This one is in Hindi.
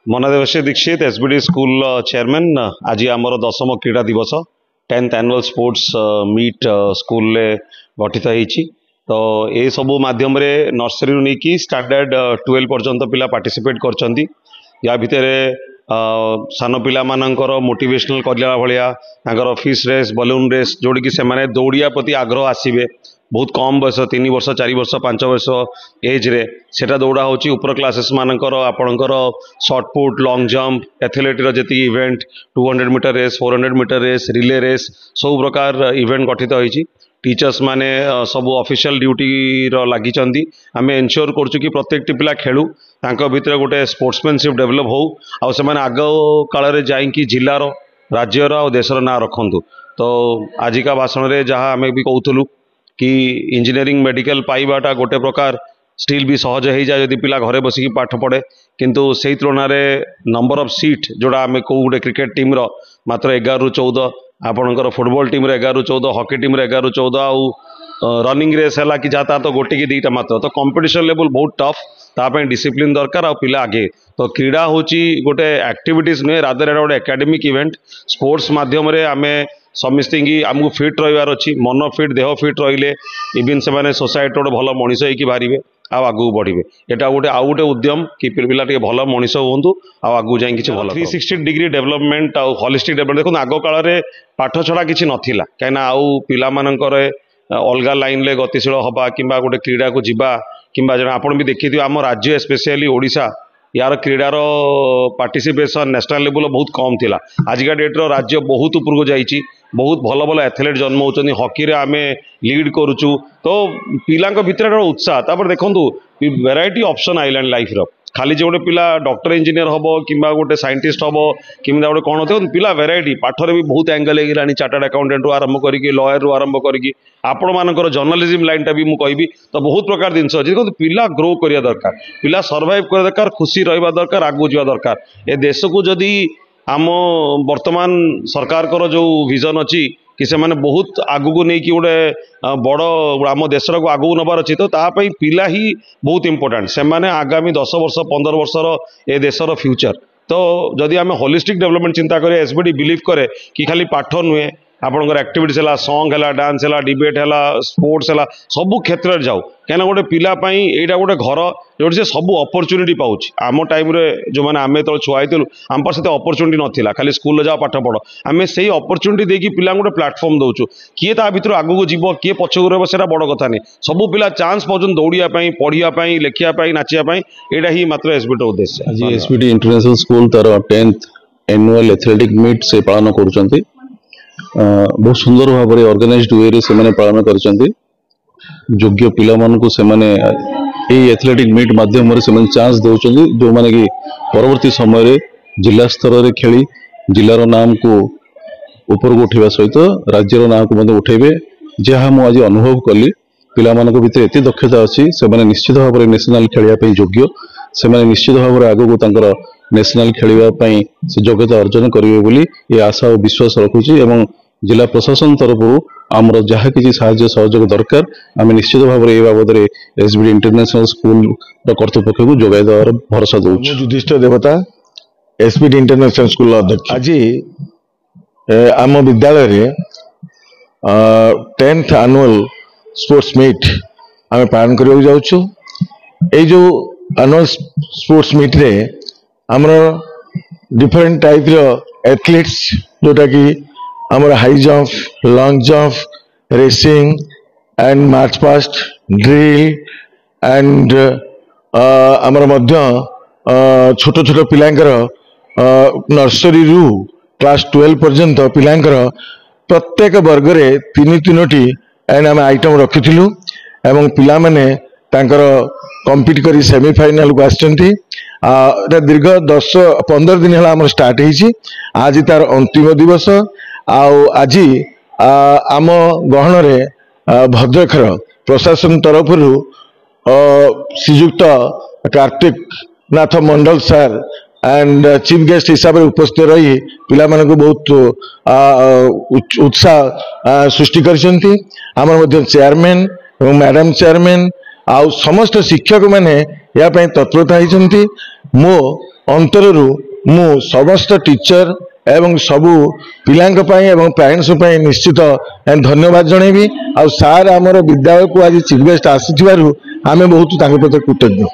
मनदेवशी दीक्षित एसबीडी स्कूल चेयरमैन आज आमर 10म क्रीड़ा दिवस 10th annual sports meet school गठित होती। तो ये सब माध्यम नर्सरी नहीं कि स्टैंडर्ड 12 पर्यंत पिला पार्टिसिपेट कर या भितर सान पिला मानकर मोटिवेशनल करला भाया फिश रेस बलून रेस जोड़ी कि से दौड़िया प्रति आग्रह आसवे। बहुत कम बयस 3 वर्ष 4 वर्ष 5 वर्ष एज रे सेटा दौड़ा होची ऊपर क्लासेस मानकर आपणकर शॉर्टपुट लॉन्ग जंप एथलेटिक जी event 200 metre race 400 metre race relay race सब प्रकार इवेंट गठित होती। टीचर्स माने सब ऑफिशियल ड्यूटी लगी आम एनश्योर करूँ कि प्रत्येक पिला खेलू भीतर गोटे स्पोर्ट्समैनशिप डेभलप हो आग काल जाकि जिलार राज्यर और देशर ना रखु। तो आजिका भाषण में जहाँ आम भी कहूलु कि इंजीनियरिंग मेडिकल पाइबाटा गोटे प्रकार स्टिल भी सहज हो जाए जदि पिला घरे बसिकी पाठ पढ़े किंतु से तुलन नंबर ऑफ सीट जोड़ा आम कौ गोटे क्रिकेट टीम रो मात्र 11 ରୁ 14 आपणकर फुटबॉल टीम 11 ରୁ 14 हॉकी टीम 11 ରୁ 14 आउ रनिंग रेस है कि जहाँ तो गोटे कि 2टा मात्र। तो कंपटीशन लेवल बहुत टफ तापाई डिसिप्लिन दरकार और पिला आगे। तो क्रीड़ा हूँ गोटे एक्टिविटीज नुहे रादर एटा गोटे एकेडमिक इवेंट स्पोर्ट्स माध्यम आम समस्ती आमको फिट रही अच्छी मन फिट देह फिट रहिले इवन से सोसाइटी गोटे भल मनीष होगी बाहर आगू बढ़े। यहाँ गोटे आउ गोटे उद्यम कि पिला भल मनीष हूँ आगू जाए कि भल 360 डिग्री डेवलपमेंट आउ होलिस्टिक डेवलपमेंट देखो आग काल पाठ छड़ा कि नाला कहीं आउ पिला अलग लाइन ले गतिशील हवा कि गोटे क्रीड़ा को जीवा कि आपड़ भी देखी आम राज्य स्पेशली ओडिशा यार क्रीडार पार्टिसिपेशन नेशनल लेवल बहुत कम थिला। आजिका डेट्र राज्य बहुत ऊपर को जाइए बहुत भल भल एथलेट जन्म होती हॉकी रे आमे लीड करुचु। तो पिला भितर उत्साह तापर देखु वेराइटी ऑप्शन आइलान लाइफ रो खाली जो गोटे पिला डॉक्टर इंजीनियर हम कि गोटे साइंटिस्ट हम कि गोटे कौन होते पिला वेराइटी पाठर भी बहुत एंगल होगी चार्टर्ड अकाउंटेंट आरंभ करके लॉयर रू आरंभ करके आपण मानकर जर्नलिज्म लाइन भी मुझे कहि। तो बहुत प्रकार जिनस अच्छे देखो पिला ग्रो करिया दरकार पिला सर्वाइव करिया दरकार खुशी रहिबा दरकार आगू जावा दरकार। ए देश को जदि आम वर्तमान सरकार को जो विजन अच्छी कि से माने बहुत आगू को नहीं कि गोटे बड़ आम देश को आगू नबार अच्छी। तो तापाई पिला ही बहुत इंपोर्टेंट से माने आगामी 10 वर्ष 15 वर्षर ए देशर फ्यूचर। तो जदि आम होलिस्टिक डेवलपमेंट चिंता करें एसबीडी बिलीव करे कि खाली पाठ नुहे आपंकर एक्टिविटीज है सॉन्ग है डांस है डिबेट है स्पोर्ट्स है सबू क्षेत्र में जाऊ कहीं गोटे पिलापाई यहाँ गोटे घर जो सब अपरच्युनिटी पाँच आम टाइम जो मैंने आम जो छुआ आम पास से अपरच्युनिटी नाला खाली स्कूल जाओ पाठ पढ़ आम से अपरच्युनिटी देकी पिला गोटे प्लाटफर्म दौचु किए ता भर आगू को जीव किए पछक रहा से बड़ कथा नहीं सबू पिला चांस पाँच दौड़ापी पढ़ाई लेखापी नाचापी यहाँ ही मात्र एसबीडी उद्देश्य। आज एसबीडी इंटरनेशनल स्कूल तार 10th एनुअल एथलेटिक मीट से पालन कर बहुत सुंदर भाव में ऑर्गेनाइज्ड वे से पालन कर योग्य पिला मानकु से एथलेटिक मीट माध्यम से चांस दौरान जो माने कि परवर्ती समय जिला स्तर में खेली जिलार नाम को ऊपर को उठा सहित राज्यर नाम को उठेबे जहाँ मुझे अनुभव कली पिला मानक भीतर एत दक्षता अच्छी से निश्चित भाव में नेशनल खेलने योग्य से निश्चित भाव में आगू को नेशनल खेलने से योग्यता अर्जन करेंगे बोली ये आशा और विश्वास रखुची। एवं जिला प्रशासन तरफ आमर जहाँ किसी साहाय्य सहयोग दरकार आम निश्चित भाव में बाबद एसबीडी इंटरनेशनल स्कूल कर्तृपक्ष को जोगाई देवार भरोसा दूँ। युधिष्ठिर देवता एसबीडी इंटरनेशनल स्कूल अध्यक्ष आज आम विद्यालय 10th एनुअल स्पोर्ट्स मीट आम पालन करने जाऊँ। ये जो एनुअल स्पोर्ट्स मीट रे आमर डिफरेंट टाइप रो एथलीट्स जोटा कि आमर high jump long jump racing and march past drill and आमर मध्य छोट छोट पिलांकर नर्सरी रू क्लास 12 पर्यंत पिलांकर प्रत्येक वर्ग रे 3-3टी एंड आम आइटम रखिथिलु एवं पिला माने तांकर कंपीट करी सेमीफाइनल को आछंती। दीर्घ 10-15 दिन है आम स्टार्ट होती आज तार अंतिम दिवस आज आम गहन भद्रखर प्रशासन तरफ श्रीजुक्त कार्तिक नाथ मंडल सर एंड चीफ गेस्ट हिसाब से उपस्थित रही पिला मानक बहुत उत्साह सृष्टि करछंती। आमर चेयरमैन और मैडम चेयरमैन आउ समस्त शिक्षक माने या तत्परता होती मो अंतररू मु समस्त टीचर एवं सबू पिलांक पई एवं पेरेंट्स पई निश्चित धन्यवाद जणेबी। आ सार आमर विद्यालय को आज चीफ गेस्ट आसीथिबारु आमे बहुत तांके प्रति कृतज्ञ।